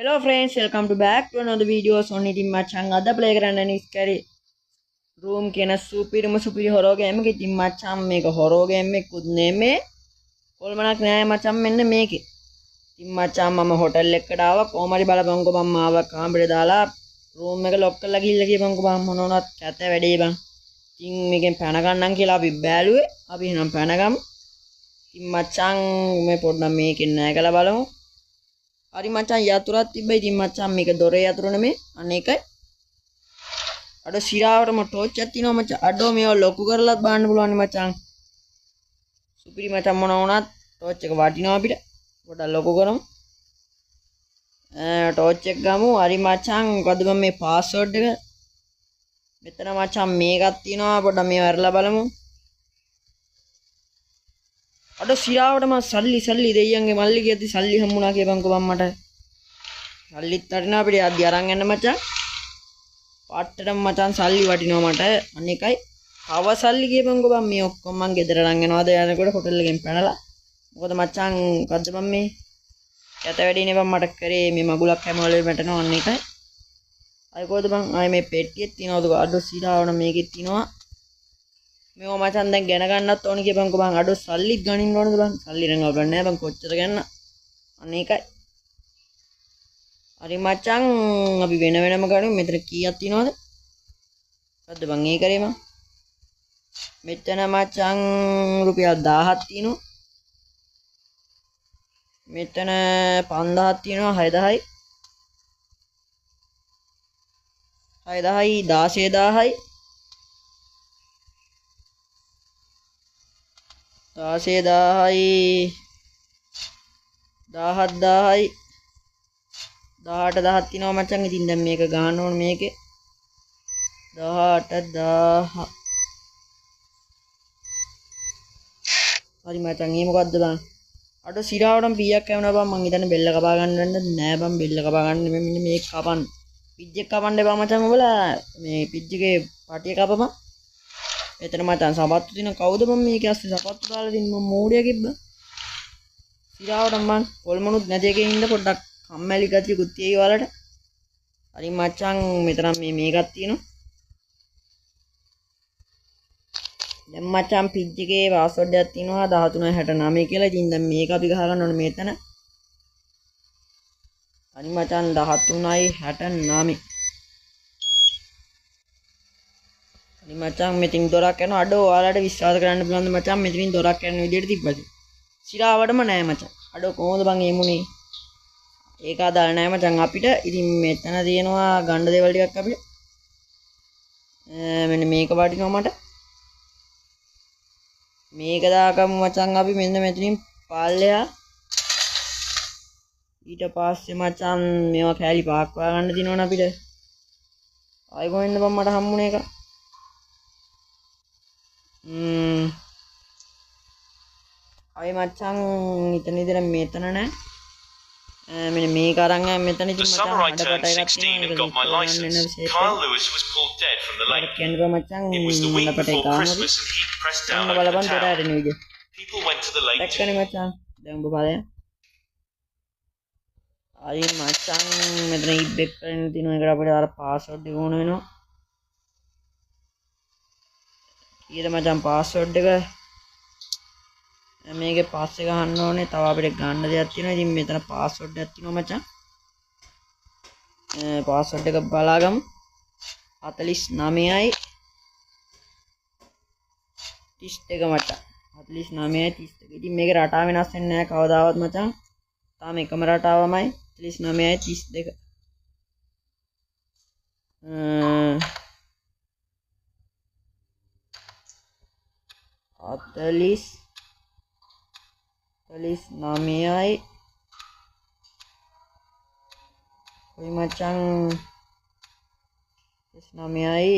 Hello friends, welcome to back to another video on ඉතින් මචං අද ප්ලේ කරන්න නිස්කරි room කියන සුපිරි හොරෝ ගේම් එක. ඉතින් මචං මේක හොරෝ ගේම් එකකුත් නෙමෙයි කොල්මනක් නෑ මචං. මෙන්න මේකේ ඉතින් මචං මම හොටල් එකකට ආවා. කොහොම හරි බලපන්කෝ මම ආවා කාමරේ දාලා room එක lock කරලා ගිහිල්ලා කියපන්කෝ බං මොන වුණත් කැත වැඩේ බං. ඉතින් මේකෙන් පැන ගන්නම් කියලා අපි බැලුවේ. අපි එහෙනම් පැනගමු. ඉතින් මචං මේ පොඩ්ඩක් මේකෙන් නෑගලා බලමු. හරි මචං යතුරක් තිබ්බයි. ඉතින් මචං මේක දොරේ යතුරු නෙමෙයි අනේකයි. අඩ සිරාවටම ටෝච් එකක් තියෙනවා මචං. අඩෝ මේව ලොකු කරලත් බලන්න පුළුවන් නේ මචං. සුපිරි මචං මොන වුණත් ටෝච් එක වටිනවා අපිට. පොඩ්ඩක් ලොකු කරමු. ටෝච් එක ගමු. හරි මචං මොකද මම මේ පාස්වර්ඩ් එක මෙතන මචං මේකක් තියෙනවා. පොඩ්ඩක් මේව අරලා බලමු. අඩ සිරාවටම සල්ලි දෙයියන්ගේ මල්ලි කියද්දි සල්ලි හම්බුණා කියපන්කෝ බම් මට. සල්ලිත් වටිනවා අපිට යද්දි අරන් යන්න මචං. පාට්ටටම මචං සල්ලි වටිනවා මට. අනේකයි කව සල්ලි කියපන්කෝ බම්. මේ ඔක්කොම මං ගෙදර අරන් යනවාද යනකොට හොටල් එකෙන් පැනලා. මොකද මචං මොකද්ද බම් මේ යත වැඩි නේ බම් මට කරේ. මේ මගුලක් හැම වෙලේම වැටෙනවා. අනේකයි අය කොහෙද බම්. ආයේ මේ පෙට්ටියෙත් තියනවද අඩ සිරාවන මේකෙත් තියනවා. මේව මචං දැන් ගෙන ගන්නත් ඕන කියපන්කෝ බං. අඩෝ සල්ලිත් ගනින්න ඕනද බං. සල්ලි නම් ගන්න නෑ බං. කොච්චර ගන්න. අන්න ඒකයි. හරි මචං අපි වෙන වෙනම ගනිමු. මෙතන කීයක් තියෙනවද? මොකද්ද බං ඒ කරේ මං. මෙතන මචං රුපියල් 1000ක් තියෙනවා. මෙතන 5000ක් තියෙනවා. 6000යි 16000යි 16000යි 17000යි 18000ක් තියෙනවා මචං. ඉතින් දැන් මේක ගන්න ඕන මේකේ 18000. හරි මචං මේ මොකද්ද බං. අඩ සිරාවටම පීයක් කැවුනා බං. මං හිතන්නේ බෙල්ල කපා ගන්න වෙන්න නෑ බං. බෙල්ල කපා ගන්න නෙමෙයි මෙන්න මේක කපන්න. පිජ් එක කපන්න එපා මචං. ඔබලා මේ පිජ් එකේ පටිය කපපන්. මෙතන මචං සපත්තු දින කවුද මම මේක ඇස්සේ සපත්තු දාලා දින් මම මෝඩියා කිව්බ. සිරාවටම මං කොල්මනුත් නැති එකේ ඉන්න පොඩ්ඩක් කම්මැලි ගතියකුත් තියෙයි වලට. හරි මචං මෙතන මේකක් තියෙනවා. දැන් මචං පිජ් එකේ පාස්වර්ඩ් එකක් තියෙනවා 1369 කියලා. ඉතින් දැන් මේක අපි ගහ ගන්න ඕනේ මෙතන. හරි මචං 1369. හරි මචං මෙතින් දොරක් යනවා. අඩෝ ඔයාලට විශ්වාස කරන්න පුළුවන්ද මචං මෙතනින් දොරක් යන විදියට තිබ්බද? සිරාවටම නෑ මචං. අඩෝ කොහොමද බං එමුනේ? ඒක අදාළ නෑ මචං අපිට. ඉතින් මෙතන තියෙනවා ගණ්ඩ දේවල් ටිකක් අපිට. මෙන්න මේක වටිනවා මට. මේක දාගමු මචං අපි මෙන්න මෙතනින් පාල්ලෙහා. ඊට පස්සේ මචං මේවා කෑලි පාක් වා ගන්න දිනවනේ අපිට. ආයි කොහෙන්ද බං මට හම්බුනේ එක. අය මචං ඉතන ඉතන මෙතන නෑ. මෙන්න මේක අරන් මෙතන ඉතින් මචං හඩකට එකක් තියෙනවා. Carl Lewis was pulled dead from the lake. It was the week before Christmas and he pressed down over the town. People went to the lake. දැක්කනේ මචං. දැන් ඔබ බලන්න. අය මචං මෙතන ඉබ්බෙක් කරගෙන තියෙනවා. ඒකට අපිට අර පාස්වර්ඩ් එක ඕන වෙනවා. ඊට මචං පාස්වර්ඩ් එක මේකේ පාස් එක ගන්න ඕනේ. තව අපිට ගන්න දෙයක් තියෙනවා. ඉතින් මෙතන පාස්වර්ඩ් එකක් තියෙනවා මචං. පාස්වර්ඩ් එක බලාගමු. 49යි 32 මචං. 49යි 32. ඉතින් මේකේ රටාව වෙනස් වෙන්නේ නැහැ කවදාවත් මචං. තාම එකම රටාවමයි 49යි 32. 49යි කොයි මචං 49යි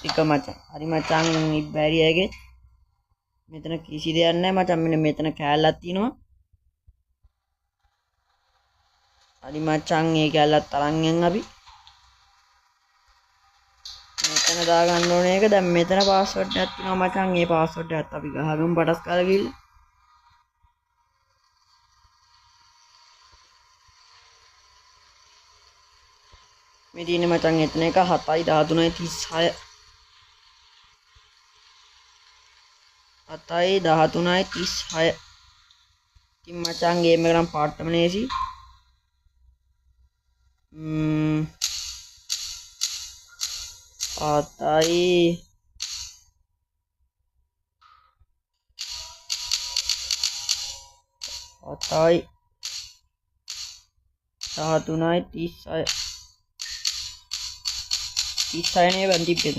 31 මචං. හරි මචං ඉබ්බැරියගේ මෙතන කිසි දෙයක් නැහැ මචං. මෙන්න මෙතන කෑල්ලක් තියෙනවා. හරි මචං මේ කෑල්ලත් අරන් යන් අපි. මෙතන දා ගන්න ඕනේ එක. දැන් මෙතන පාස්වර්ඩ් එකක් තියෙනවා මචං. මේ පාස්වර්ඩ් එකත් අපි ගහගමු පටස් කාලා ගිහිල්ලා. මේ තියෙන්නේ මචං එතන එක 7යි 13යි 36 7යි 13යි 36 ඉතින් මචං ගේම් එක නම් පාටම නේසි 7යි 13යි 36 36 නේ බන් තිබ්බේ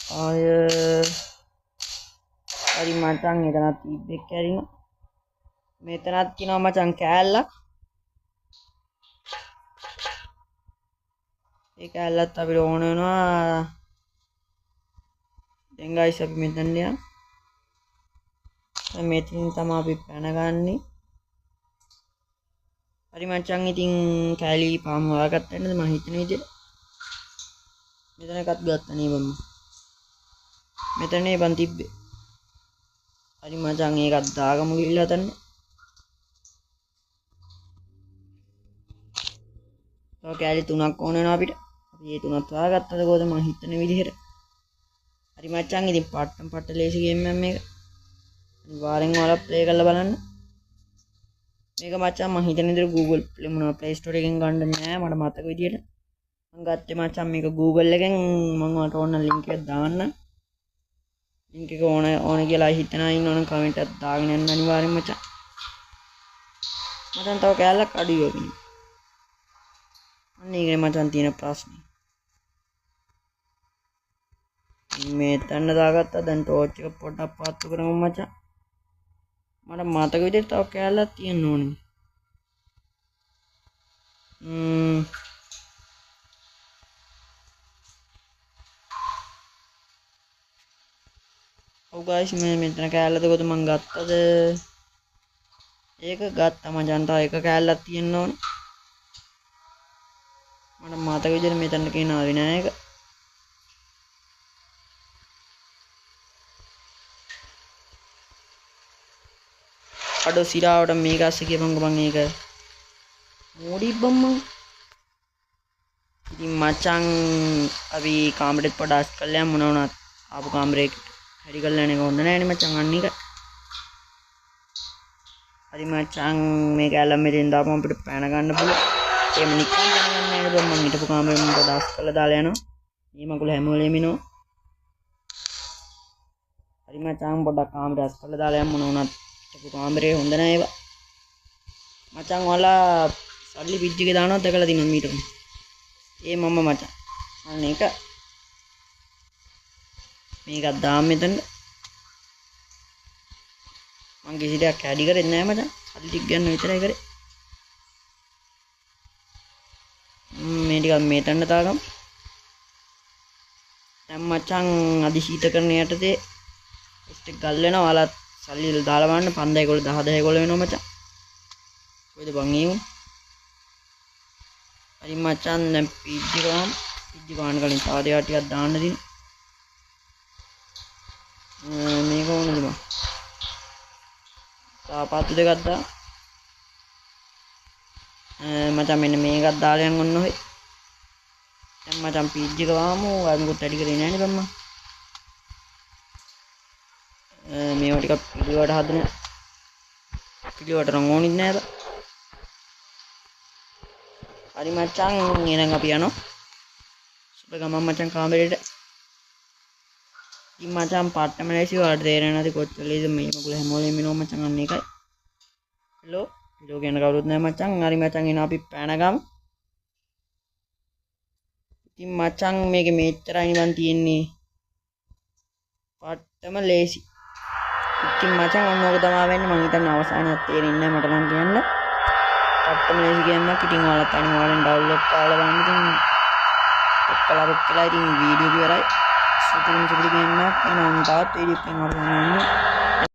36 හරි මචං එතනත් තිබ්බේ කැරිනවා මෙතනත් කියනවා මචං කෑල්ලක් ඒ කෑල්ලත් අපිට ඕන වෙනවා දැන් ගයිස් අපි මෙතන යනවා මෙතනින් තමයි අපි පැනගන්නේ හරි මචං ඉතින් කෑලි පාම හොයාගත්තා නේද මම හිතන විදිහට මෙතන එකක් ගත්තා නේ බම්ම මෙතන නේ බන් තිබ්බේ හරි මචං ඒකත් දාගමු ගිහිල්ලා හතන්න තව කෑලි 3ක් ඕන වෙනවා අපිට අපි මේ 3ත් හොයාගත්තද කොහොමද මම හිතන විදිහට හරි මචං ඉතින් පට්ට ලේසි ගේම් එකක් මේක අනිවාර්යෙන් ඔයාලා ප්ලේ කරලා බලන්න මේක මචං මම හිතන විදිහට Google Play මොනවා Play Store එකෙන් ගන්න නෑ මට මතක විදිහට මම ගත්තේ මචං මේක Google එකෙන් මම ඔයාලට ඕන ලින්ක් එක දාන්න ලින්ක් එක ඕන කියලා හිතනවා ඉන්නවනම් කමෙන්ට් එකක් දාගෙන යන්න අනිවාර්යෙන් මචං මචං තව කෑල්ලක් අඩුයි වගේ අන්න ඒකනේ මචං තියෙන ප්‍රශ්නේ මෙතන දාගත්තා දැන් ටෝච් එක පොඩ්ඩක් පාත්තු කරමු මචං මට මතක විදිහට තව කෑල්ලක් තියෙන්න ඕනේ ඔව් ගයිස් මේ මෙතන කෑල්ලද කොහොමද මං ගත්තද ඒක ගත්තා මචං තව එක කෑල්ලක් තියෙන්න ඕනේ මට මතක විදිහට මෙතන කියනවා විනායක අඩෝ සිරාවට මේක අස්සේ කියපන්කෝ මං ඒක මොඩි බම්මන් ඉතින් මචං අපි කාමරේත් පොඩ්ඩක් අස් කරලා යමු මොන වුණත් ආපු කාමරේ හැරි කරලා යන්නේ හොඳ නෑනේ මචං අන්න එක හරි මචං මේ කැලම් මෙතෙන් දාපම අපිට පැන ගන්න පුළුවන් එහෙම නිකන් පැන ගන්න නෑනේ බම් මං හිටපු කාමරේ මම පොඩ්ඩක් අස් කරලා දාලා යනවා මේ මගුල හැම වෙලේම ඉනවා හරි මචං පොඩ්ඩක් කාමරේ අස් කරලා දාලා යමු මොන වුණත් හිටපු කාමරේ හොඳ නෑ ඒවා මචං ඔයාලා සල්ලි පිජ් එකේ දානවා දැකලා තියෙනවා මීට ඒ මම මචං අන්න ඒක මේකත් දාන්න මෙතන මං කිසි දෙයක් කැඩි කරෙන්නේ නැහැ මචං සල්ලි ටික ගන්න විතරයි කරේ මේ ටික මෙතන දාගමු දැන් මචං අදිශීත කරන යටතේ ස්ටික් ගල් වෙනවා ඔයාලා සල්ලි දාලා බලන්න 5 11 10 11 වෙනවා මචං කොයිද බං ඒ හරි මචං දැන් පිජ් ගාන කලින් තව දෙයක් ටිකක් දාන්න දින මේක ඕනද බං තාපාතු දෙකක් දා මචං මෙන්න මේකත් දාලා යන් ඔන්න ඔය දැන් මචං පිජ් එක වාමු අර මොකද ඇඩි කරේ නෑනේ බම්ම මේවා ටිකක් පිළිවට හදන පිළිවට නම් ඕනිත් නෑ බා හරි මචං එහෙනම් අපි යනවා සුබ ගමන් මචං කාමරේට ඉතින් මචං පාටම ලෑසි වලට තේරෙන්නේ නැති කොච්චර ලේද මේ මගුල හැමෝලෙම ඉනෝ මචං අන්න එකයි හෙලෝ කියන කවුරුත් නැහැ මචං හරි මචං එන අපි පැනගමු ඉතින් මචං මේකේ මෙච්චරයි නිවන් තියෙන්නේ පාටම ලේසි ඉතින් මචං ඔන්න ඕක තමයි වෙන්නේ මම හිතන්නේ අවසානයක් තේරෙන්නේ නැහැ මට නම් කියන්න පට්ටම ලේසි ගේමක් ඉතින් ඔයාලත් අනිවාර්යෙන් ඩවුන්ලෝඩ් කරලා බලන්න ඉතින් ඔක්කොලා ඉතින් වීඩියෝ එක ඉවරයි සුපිරිම ගේමක් එනවා තවත් වීඩියෝ එකක්